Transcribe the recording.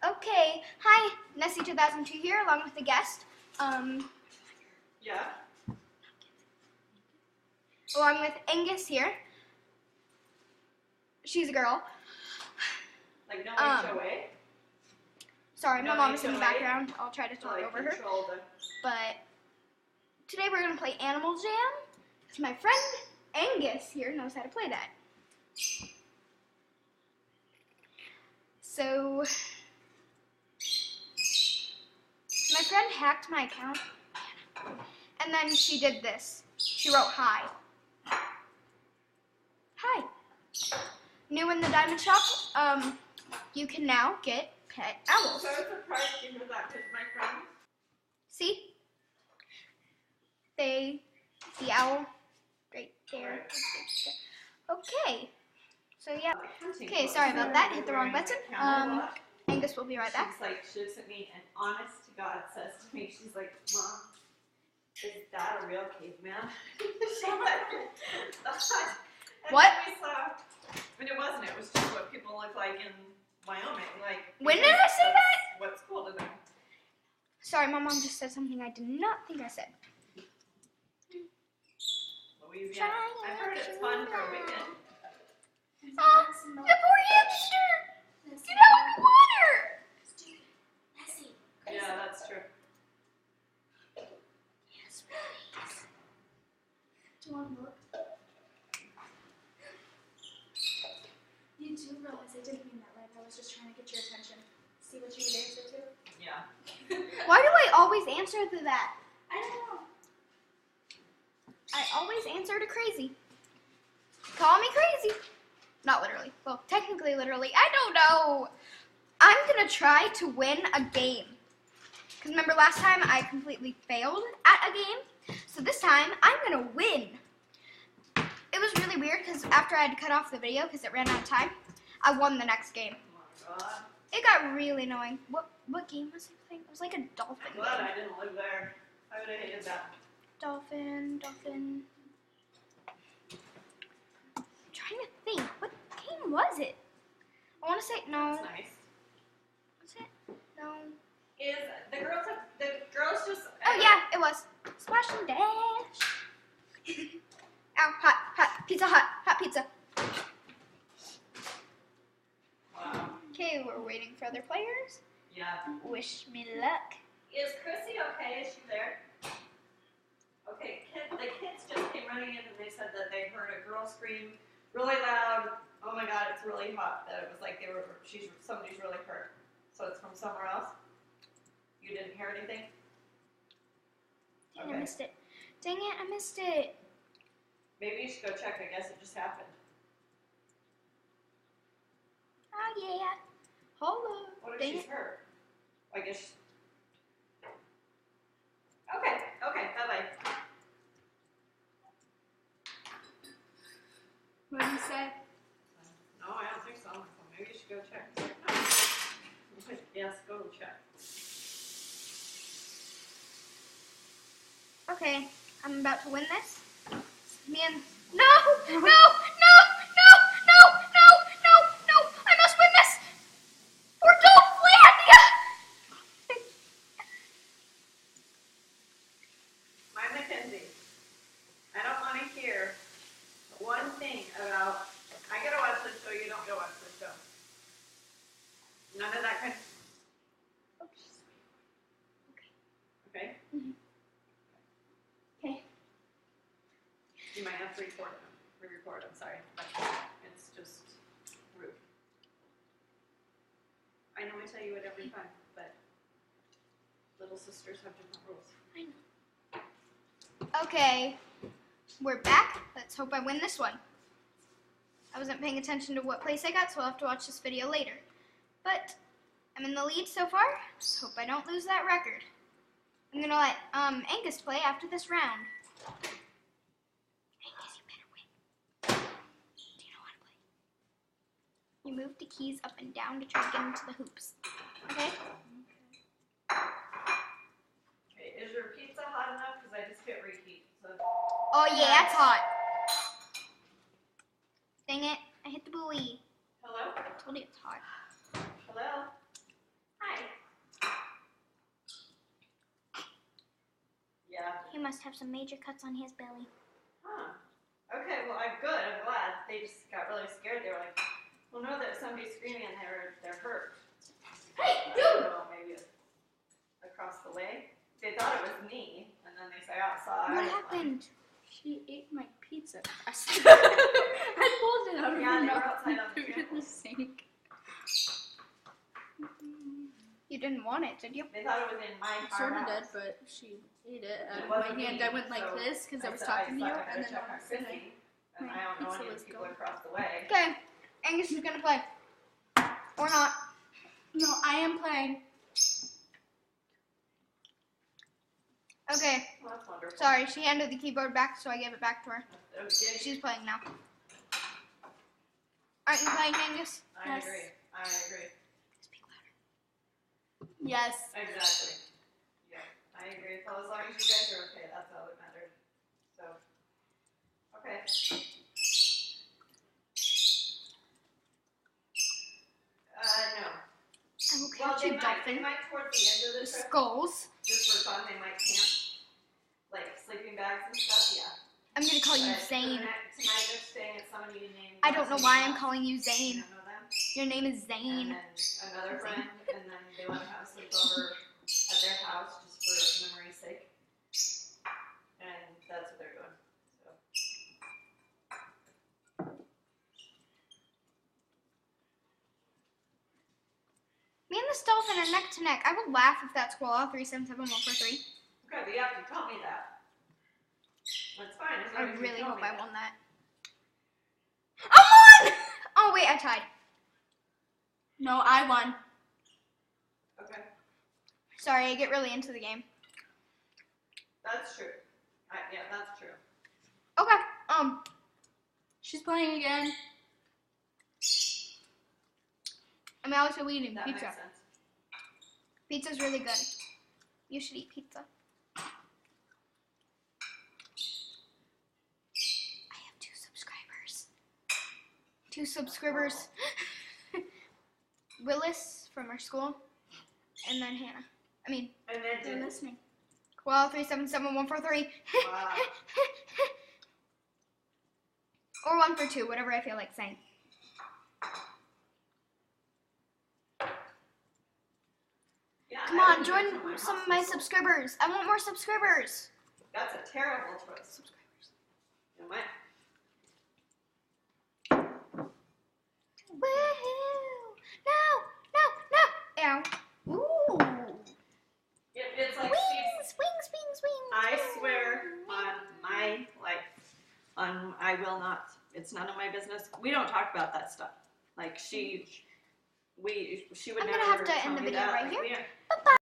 Okay, hi, Nessie2002 here, along with the guest. Yeah. Along with Angus here. She's a girl. Like no HOA? Sorry, No my mom is in the HOA? background. I'll try to talk over her. But today we're gonna play Animal Jam. Because my friend Angus here knows how to play that. So my friend hacked my account, and then she did this. She wrote hi. Hi. New in the diamond shop, you can now get pet owls. So I was surprised to hear that because my friend. See? The owl right there. Okay. So yeah. Okay, sorry about that. Hit the wrong button. Angus will be right back. She's like, she looks at me and honest to God says to me, she's like, Mom, is that a real caveman? What? And it wasn't. It was just what people look like in Wyoming. Like. When did I say that? What's cool to them? Sorry, my mom just said something I did not think I said. Louisiana. I've heard it's fun for a weekend. Oh, the poor hamster! Get out of the water! Yeah, that's true. Yes, please. Do you want to look? You do realize I didn't mean that right. I was just trying to get your attention. See what you would answer to? Yeah. Why do I always answer to that? I don't know. I always answer to crazy. Call me crazy. Not literally. Well, technically, literally. I don't know. I'm going to try to win a game. Because remember last time I completely failed at a game? So this time, I'm going to win. It was really weird because after I had to cut off the video because it ran out of time, I won the next game. Oh my God. It got really annoying. What game was I playing? It was like a dolphin I'm glad game. I didn't live there. I would have hated that. Dolphin. I'm trying to think. What game was it? I want to say no. That's nice. Was it? No. Is the girls just? Oh yeah, it was. Splash and Dash. Ow, hot pizza, hot pizza. Wow. Okay, we're waiting for other players. Yeah. Wish me luck. Is Chrissy okay? Is she there? Okay, the kids just came running in and they said that they heard a girl scream really loud. Oh my God, it's really hot. That it was like somebody's really hurt. So it's from somewhere else. You didn't hear anything? Dang, I missed it. Dang it, I missed it. Maybe you should go check. I guess it just happened. Oh yeah. Hold What if Dang she's it. hurt? I guess. Okay. Bye-bye. What did you say? No, I don't think so. Maybe you should go check. No. Yes, go check. Okay, I'm about to win this. Me and no! I must win this for Dolphlandia! My Mackenzie, I don't want to hear one thing about, I gotta watch this show, you don't go watch this show. None of that kind of, okay? Okay. You might have to re-record, I'm sorry. It's just rude. I know I tell you it every time, but little sisters have different rules. I know. Okay, we're back. Let's hope I win this one. I wasn't paying attention to what place I got, so I'll have to watch this video later. But I'm in the lead so far. Hope I don't lose that record. I'm gonna let Angus play after this round. Angus, you better win. Do you know how to play? You move the keys up and down to try to get into the hoops. Okay? Okay, is your pizza hot enough? Because I just hit reheat. So. Oh yeah, it's hot. Dang it, I hit the buoy. Hello? I told you it's hot. Hello? must have some major cuts on his belly. Huh. Okay, well, I'm good. I'm glad. They just got really scared. They were like, well, no, there's somebody screaming and they're hurt. Hey, I don't know, maybe across the way. They thought it was me, and then they say outside. What happened? She ate my pizza crust. I pulled it out of Yeah, her they were mouth outside and on the threw it in table. the sink. You didn't want it, did you? They thought it was in my I sort of house. did, but she ate it out It of my wasn't hand. me, I went like so this because I was said, talking to you, I better and then check all on of a sudden Chrissy, and my I don't know pizza any of was the people gone. across the way. Okay, Angus is gonna play. Or not. No, I am playing. Okay, Well, that's wonderful. sorry, she handed the keyboard back, so I gave it back to her. Okay, She's playing now. Aren't you playing, Angus? I Yes. agree. I agree. Speak louder. Yes. Exactly. Yeah, I agree. Well, as long as you guys are okay, that's all that matters. So, okay. No. I will Well, catch they you, might. They dolphin. might towards the end of the trip, Skulls. just for fun. They might camp, like sleeping bags and stuff. Yeah. I'm gonna call you But for Zane. Tonight they're staying at somebody named. I don't know why I'm calling you You Zane. don't know them? Your name is And Zane. then another friend, and then they want to have a sleepover at their house just for memory's sake. And that's what they're doing. So. Me and this dolphin are neck to neck. I would laugh if that squirrel 377143. Okay, but you have to tell me that. That's fine. As I long as you really tell hope me I that. won that. I won! Oh wait, I tied. No, I won. Okay, Sorry, I get really into the game. that's true. Yeah, that's true. Okay, She's playing again. I'm also eating That pizza. makes sense. Pizza's really good. You should eat pizza. I have 2 subscribers. 2 subscribers. Willis from our school, and then Hannah. I mean, And then They're did, listening. well, 377143. wow. Or 142, whatever I feel like saying. Yeah, Come I on, wouldn't join even tell some house of my people. subscribers. I want more subscribers. That's a terrible choice. Subscribers. You might. Woohoo! No! Ow. Ooh. It's like Wings, wings, wings, wings. I swear on my life, I will not. It's none of my business. We don't talk about that stuff. Like she would I'm never gonna have to tell end the me video that. right Like, here. we don't- Bye-bye.